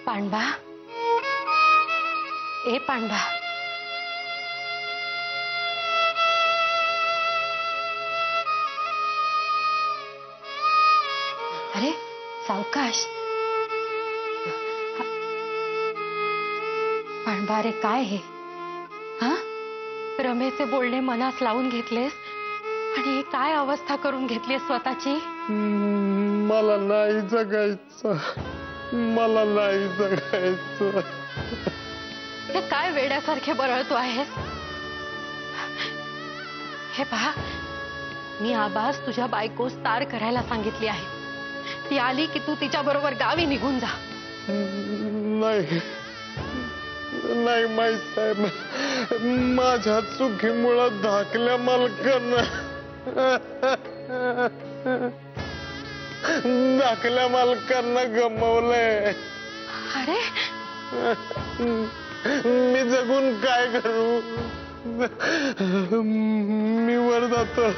पांडा, ए पांडा, अरे सावकाश. पांडा रे, काय हे? हा, रमेचे बोलणे मनास लावून घेतलेस आणि ही काय अवस्था करून घेतलीस स्वतःची? मला नाही जगायचं, मला नाही जगायचं. हे काय वेड्यासारखे बरळतो आहेस? हे पहा, मी आबास तुझ्या बायकोस तार करायला सांगितली आहे. ती आली की तू तिच्या बरोबर गावी निघून जा. नाही नाही माईसाहेब, माझ्या चुकीमुळे धाकल्या मालकांना गमावलंय. अरे, मी जगून काय करू? मी वर जातो,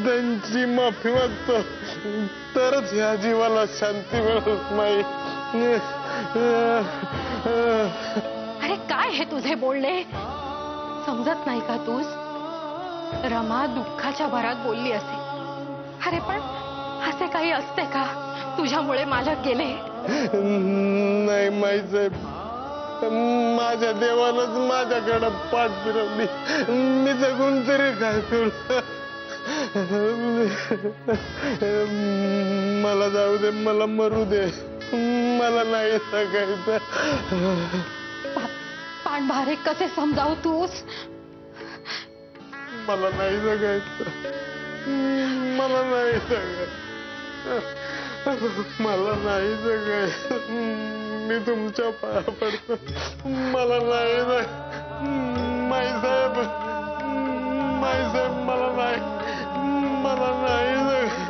त्यांची माफी मागतो, तरच ह्या जीवाला शांती मिळत नाही. अरे काय हे तुझे बोलणे? समजत नाही का तूच? रमा दुःखाच्या भरात बोलली असे. अरे पण असे काही असते का? तुझ्यामुळे मालक गेले. नाही माईसाहेब, माझ्या देवानच माझ्याकडे पाठ फिरवली. मी जगून तरी काय करू? मला जाऊ दे, मला मरू दे, मला नाही जगायचं. पांडभारे, कसे समजावू तूच? मला नाही जगायचं, मला नाही जगायचं, मला नाही जगायचं. मी तुमच्या पाया पडतो, मला नाही माईसाहेब, माईसाहेब, मला नाही जगायचं,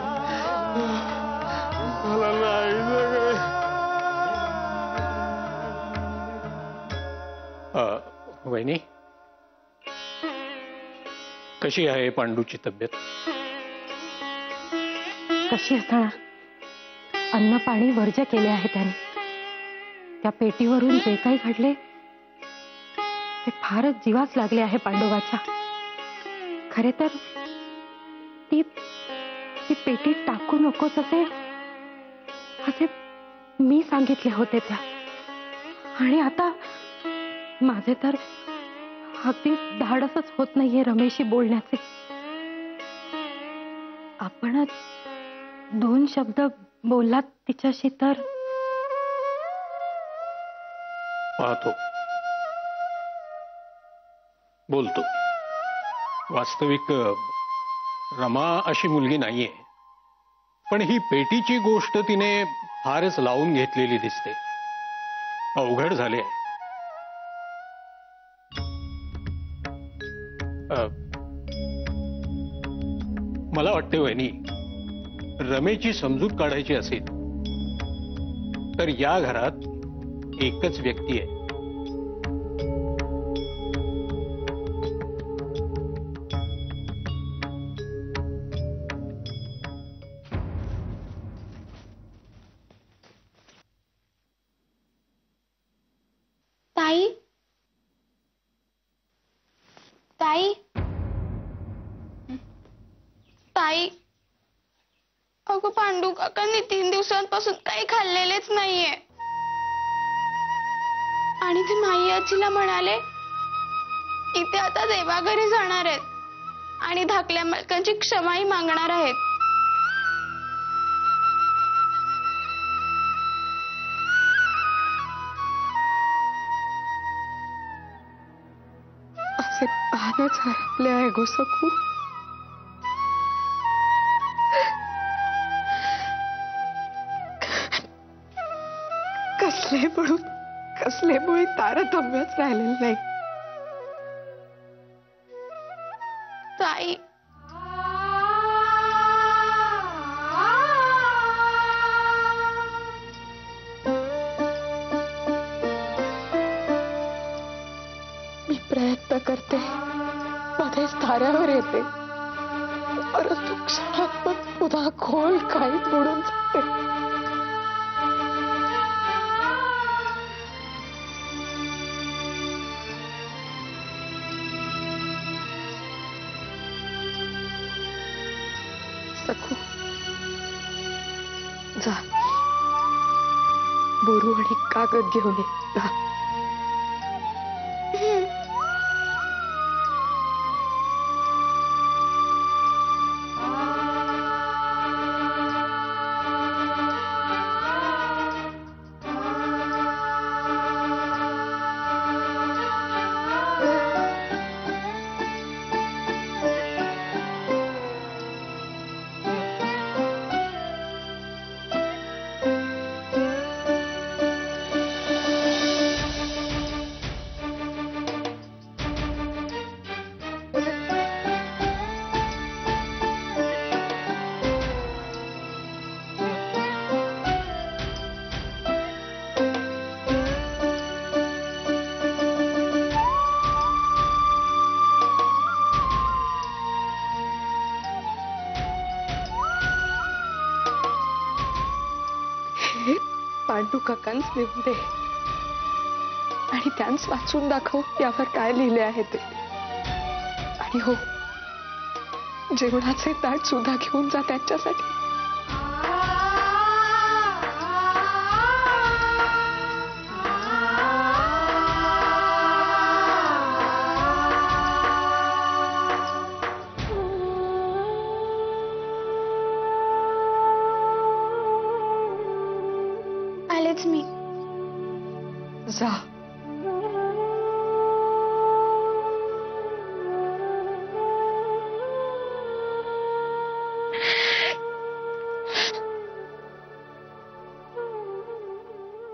मला नाही जगायचं. वहिनी, कशी आहे पांडूची तब्येत? कशी असणार? अन्न पाणी वर्ज्य केले आहे त्याने. त्या पेटीवरून जे काही घडले ते फारच जीवास लागले आहे पांडवाच्या. खरे तर ती पेटी टाकू नकोस असे मी सांगितले होते त्या. आणि आता माझे तर अगदी धाडसच होत नाहीये रमेशशी बोलण्याचे. आपणच 2 शब्द बोललात तिच्याशी तर. पाहतो, बोलतो. वास्तविक रमा अशी मुलगी नाहीये, पण ही पेटीची गोष्ट तिने फारच लावून घेतलेली दिसते. अवघड झाले. मला वाटते वहिनी, रमेची समजूत काढायची असेल तर या घरात एकच व्यक्ती आहे. ताई, ताई, ताई, अगं पांडू काकांनी 3 दिवसांपासून काही खाल्लेलेच नाहीये. आणि ते माई आजीला म्हणाले की ते आता देवाघरी जाणार आहेत आणि धाकल्या मालकांची क्षमाही मागणार आहेत. असे पाहणंच हरपले आहे गो सखू. कसले मुळी तारतम्यच राहिलेले नाही. ताई, मी प्रयत्न करते, मध्येच ताऱ्यावर येते, परंतु क्षणात पुन्हा खोल काही बुडून जाते. जा. बोरू आणि कागद घेऊन ये. जा. पांडू काकांस लिहून दे आणि त्यांस वाचून दाखव यावर काय लिहिले आहे ते. आणि हो, जेवणाचे ताट सुद्धा घेऊन जा त्यांच्यासाठी. आलेच मी. जा.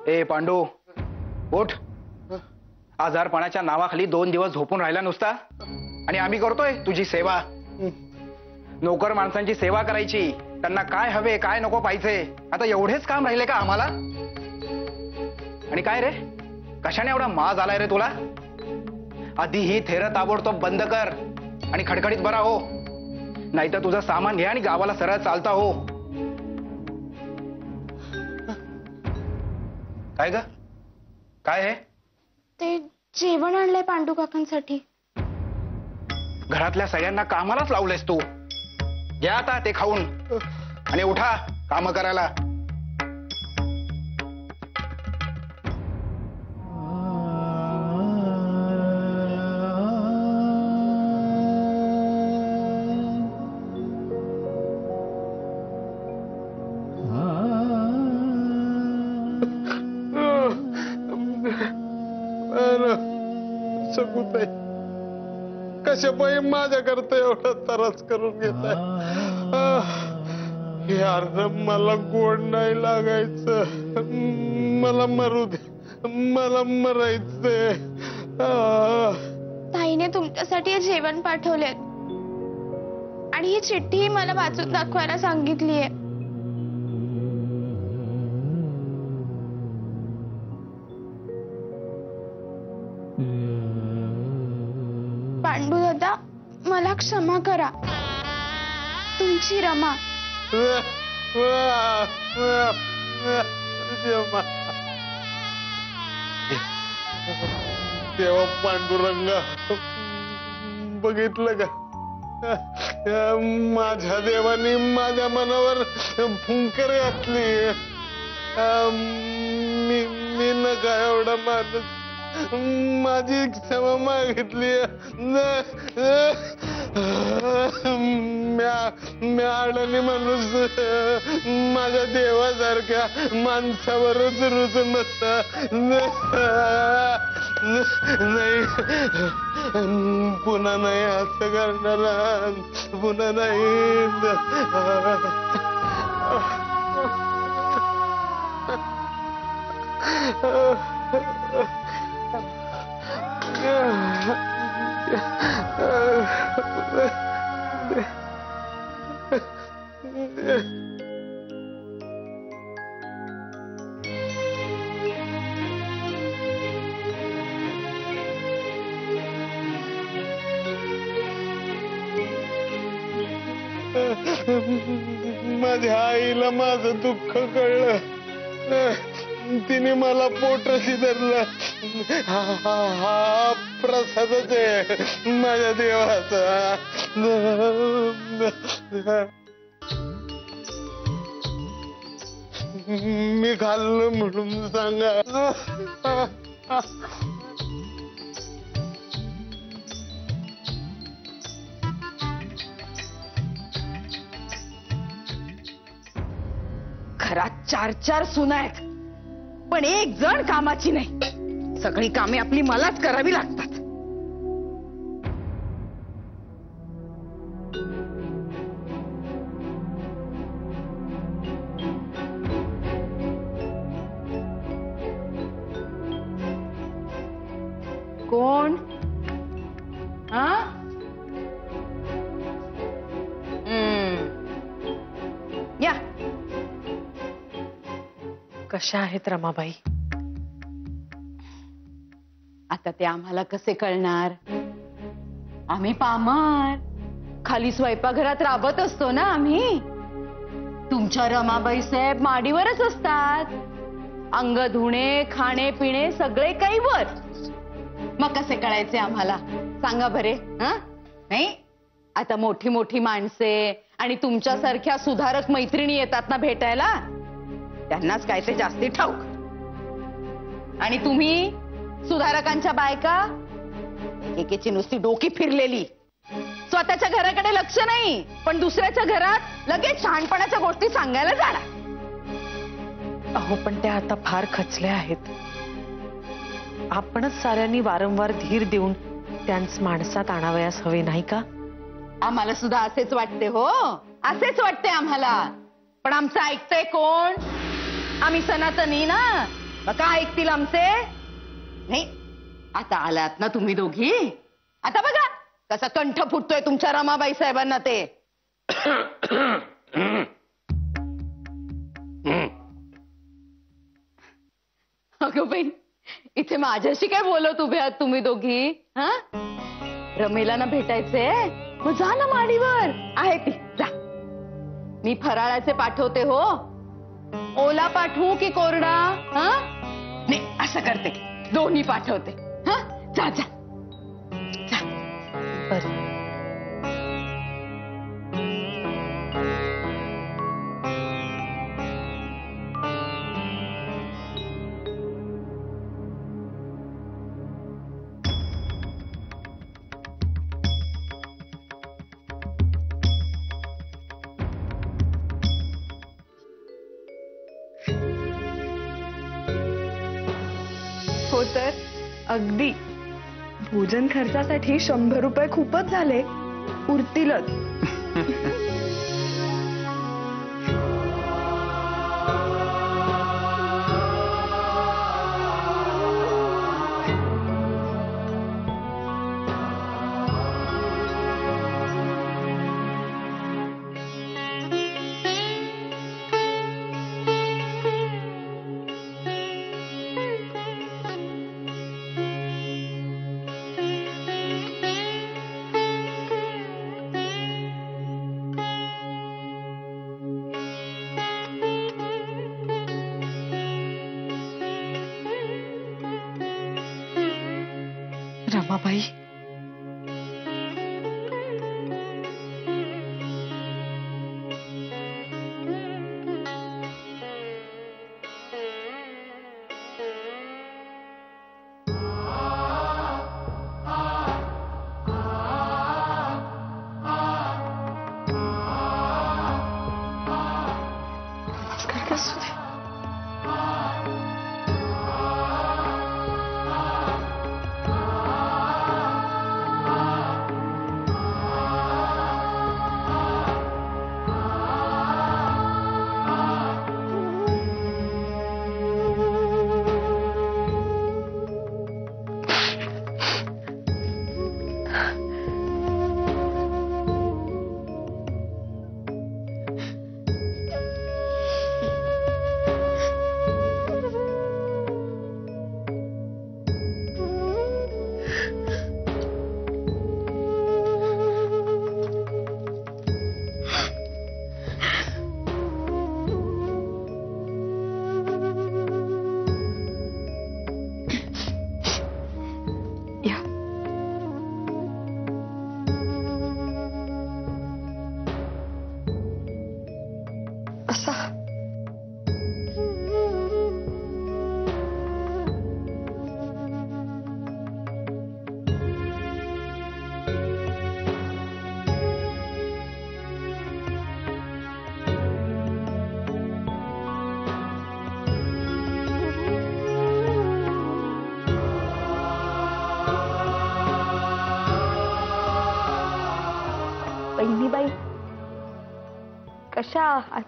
ए पांडू, उठ. आजारपणाच्या नावाखाली 2 दिवस झोपून राहिला नुसता आणि आम्ही करतोय तुझी सेवा. नोकर माणसांची सेवा करायची, त्यांना काय हवे काय नको पाहिजे, आता एवढेच काम राहिले का आम्हाला? आणि काय रे, कशाने एवढा माज आलाय रे तुला? आधी ही थेर ताबडतोब बंद कर आणि खडखडीत बरा हो, नाहीतर तुझं सामान घे आणि गावाला सरळ चालता हो. काय ग, काय आहे? ते जेवण आणलंय पांडू काकांसाठी. घरातल्या सगळ्यांना कामालाच लावलंयस तू. घ्या आता ते खाऊन आणि उठा काम करायला. सगुताई, कशा पायी माझ्याकरता एवढा त्रास करून घेताय? यार, मला गोड नाही लागायचं. मला मरू दे, मला मरायचंय. ताईने तुमच्यासाठी हे जेवण पाठवले आणि ही चिठ्ठी मला वाचून दाखवायला सांगितलीये. पांडू दादा, मला क्षमा करा. तुमची रमा. तेव्हा पांडुरंग बघितलं का, माझ्या देवानी माझ्या मनावर फुंकर घातली. मी न काय एवढा माणूस माझी क्षमा मागितली. म्या अडाणी माणूस माझ्या देवासारख्या माणसावरच रुजून बसता. नाही, पुन्हा नाही असं करणार, पुन्हा नाही. माझ्या आईला माझं दुःख कळलं. तिने मला पोटाशी धरलं. हा प्रसादच आहे माझ्या देवाचा. मी खाल्लं म्हणून सांगा. घरात 4-4 सुना आहेत, पण एक जण कामाची नाही. सगळी कामे आपली मलाच करावी लागतात. कोण? हा? या. कशा आहेत रमाबाई? आता ते आम्हाला कसे कळणार? आम्ही पामर, खाली स्वयंपाकघरात राबत असतो ना आम्ही. तुमच्या रमाबाई साहेब माडीवरच असतात. अंग धुणे, खाणे पिणे सगळे काही वर. मग कसे कळायचे आम्हाला सांगा बरे? नाही, आता मोठी मोठी माणसे आणि तुमच्यासारख्या सुधारक मैत्रिणी येतात ना भेटायला, त्यांनाच काय ते जास्ती ठाऊक. आणि तुम्ही सुधारकांच्या बायका एकेची नुसती डोकी फिरलेली, स्वतःच्या घराकडे लक्ष नाही पण दुसऱ्याच्या घरात लगेच शहाणपणाच्या गोष्टी सांगायला जाणार. अहो पण त्या आता फार खचल्या आहेत. आपणच साऱ्यांनी वारंवार धीर देऊन त्यांच माणसात आणावयास हवे नाही का? आम्हाला सुद्धा असेच वाटते हो, असेच वाटते आम्हाला. पण आमचं ऐकतंय कोण? आम्ही सनातनी ना, मग काय ऐकतील आमचे? नाही, आता आलात ना तुम्ही दोघी, आता बघा कसा कंठ फुटतोय तुमच्या रमाबाई साहेबांना ते. अगं बाई, इथे माझ्याशी काय बोलत उभे आहात तुम्ही दोघी? हा, रमेला ना भेटायचे, मग जा ना माडीवर आहे ती, जा. मी फराळाचे पाठवते हो. ओला पाठवू की कोरडा? हा, नाही असं करते, दोन्ही पाठवते. हा, जा जा जा. बरं. हो तर अगदी. भोजन खर्चासाठी 100 रुपये खूपच झाले, उरतीलच. रमाबाई, कशा आहात?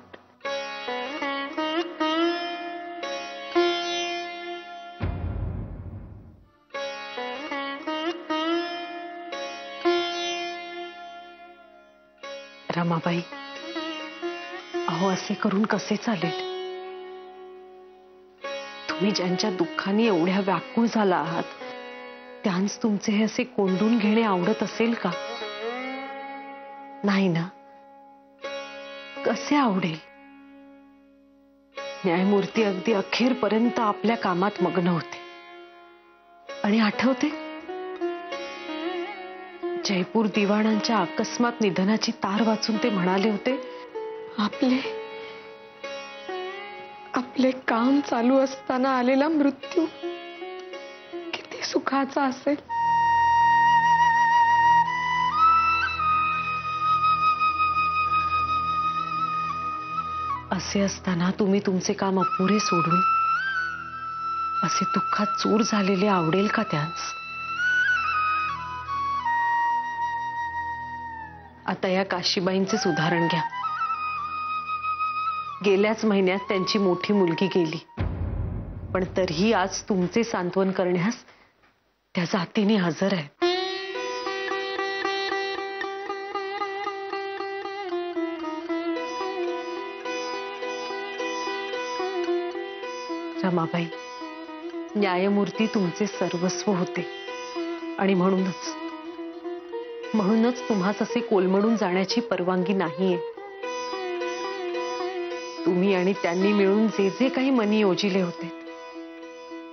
रमाबाई, अहो असे करून कसे चालेल? तुम्ही ज्यांच्या दुःखाने एवढ्या व्याकुळ झाला आहात त्यांस तुमचे हे असे कोंडून घेणे आवडत असेल का? नाही ना. कसे आवडेल? न्यायमूर्ती अगदी अखेरपर्यंत आपल्या कामात मग्न होते. आणि आठवते, जयपूर दिवाणांच्या अकस्मात निधनाची तार वाचून ते म्हणाले होते, आपले काम चालू असताना आलेला मृत्यू किती सुखाचा असेल. असे असताना तुम्ही तुमचे काम अपुरे सोडून असे दुःखात चूर झालेले आवडेल का त्यांस? आता या काशीबाईंचेच उदाहरण घ्या. गेल्याच महिन्यात त्यांची मोठी मुलगी गेली, पण तरीही आज तुमचे सांत्वन करण्यास त्या जातीने हजर आहेत. रमाबाई, न्यायमूर्ती तुमचे सर्वस्व होते आणि म्हणूनच तुम्हास असे कोलमडून जाण्याची परवानगी नाहीये. तुम्ही आणि त्यांनी मिळून जे जे काही मनी योजिले होते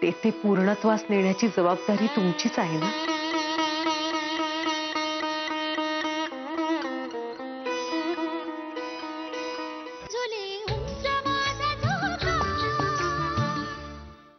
ते पूर्णत्वास नेण्याची जबाबदारी तुमचीच आहे ना.